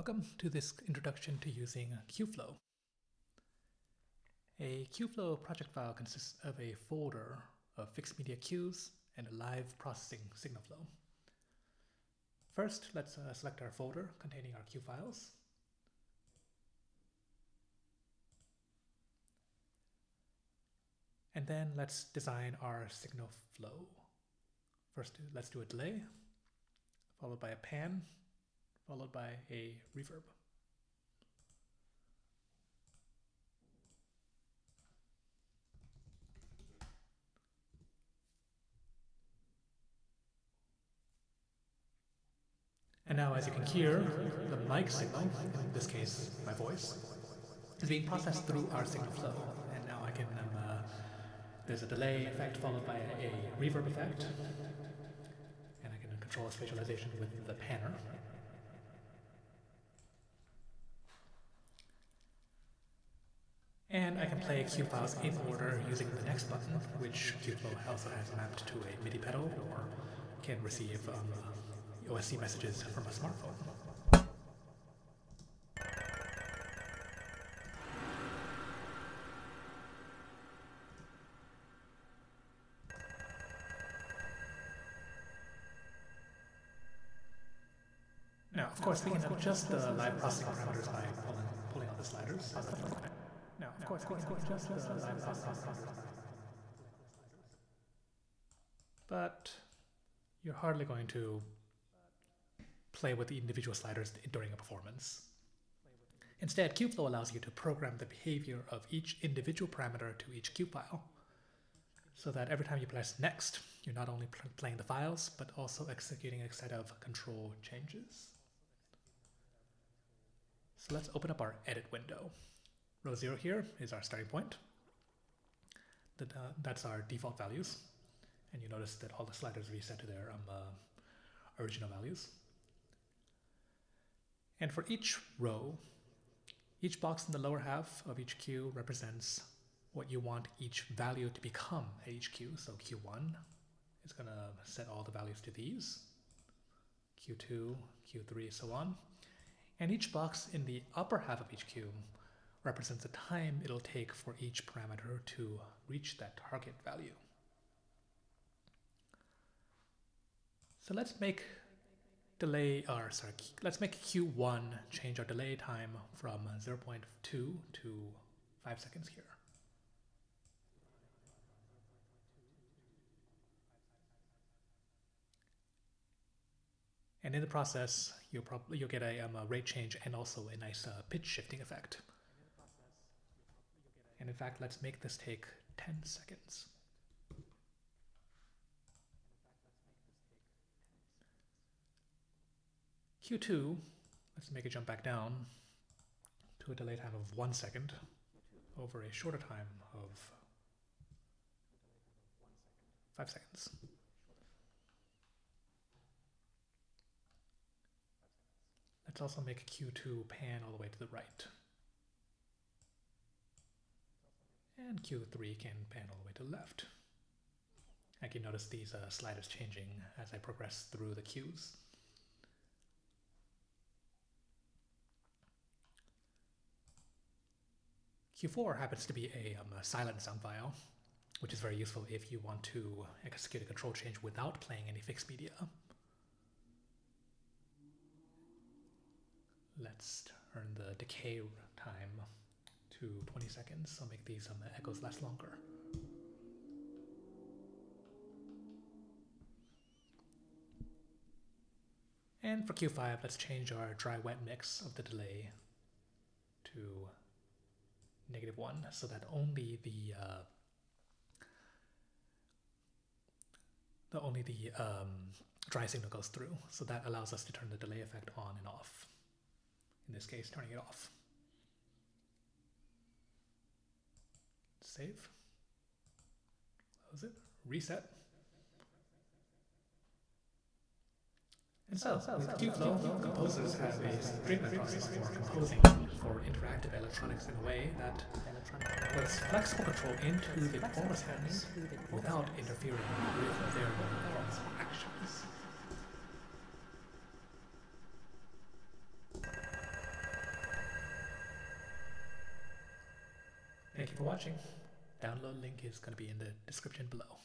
Welcome to this introduction to using qFlo. A qFlo project file consists of a folder of fixed media cues and a live processing signal flow. First, let's select our folder containing our cue files. And then let's design our signal flow. First, let's do a delay, followed by a pan, followed by a reverb. And now, as you can hear, the mic signal, in this case my voice, is being processed through our signal flow. And now I can, there's a delay effect followed by a reverb effect. And I can control a spatialization with the panner. And I can play cue files in order using the next button, which qFlo also has mapped to a MIDI pedal or can receive OSC messages from a smartphone. Now, of course, we can adjust the live processing parameters by pulling on the sliders. Now, of course, we can adjust the live processing parameters. But you're hardly going to play with the individual sliders during a performance. Instead, qFlo allows you to program the behavior of each individual parameter to each cue file, so that every time you press next, you're not only playing the files, but also executing a set of control changes. So let's open up our edit window. Row 0 here is our starting point. That's our default values. And you notice that all the sliders reset to their original values. And for each row, each box in the lower half of each cue represents what you want each value to become at each cue. So Q1 is going to set all the values to these, Q2, Q3, so on. And each box in the upper half of each cue represents the time it'll take for each parameter to reach that target value. So let's make Q1 change our delay time from 0.2 to 5 seconds here. And in the process, you'll get a rate change and also a nice pitch shifting effect. And in fact, let's make this take 10 seconds. Q2, let's make it jump back down to a delay time of 1 second over a shorter time of 5 seconds. Let's also make Q2 pan all the way to the right. And Q3 can pan all the way to the left. I can notice these sliders changing as I progress through the cues. Q4 happens to be a silent sound file, which is very useful if you want to execute a control change without playing any fixed media. Let's turn the decay time to 20 seconds, so make these echoes last longer. And for Q5, let's change our dry-wet mix of the delay to -1, so that only the dry signal goes through. So that allows us to turn the delay effect on and off. In this case, turning it off. Save. Close it. Reset. And so with qFlo, composers have a streamlined process for composing for interactive electronics in a way that puts flexible control into the performer's hands without interfering with their performance actions. Thank you for watching. Download link is going to be in the description below.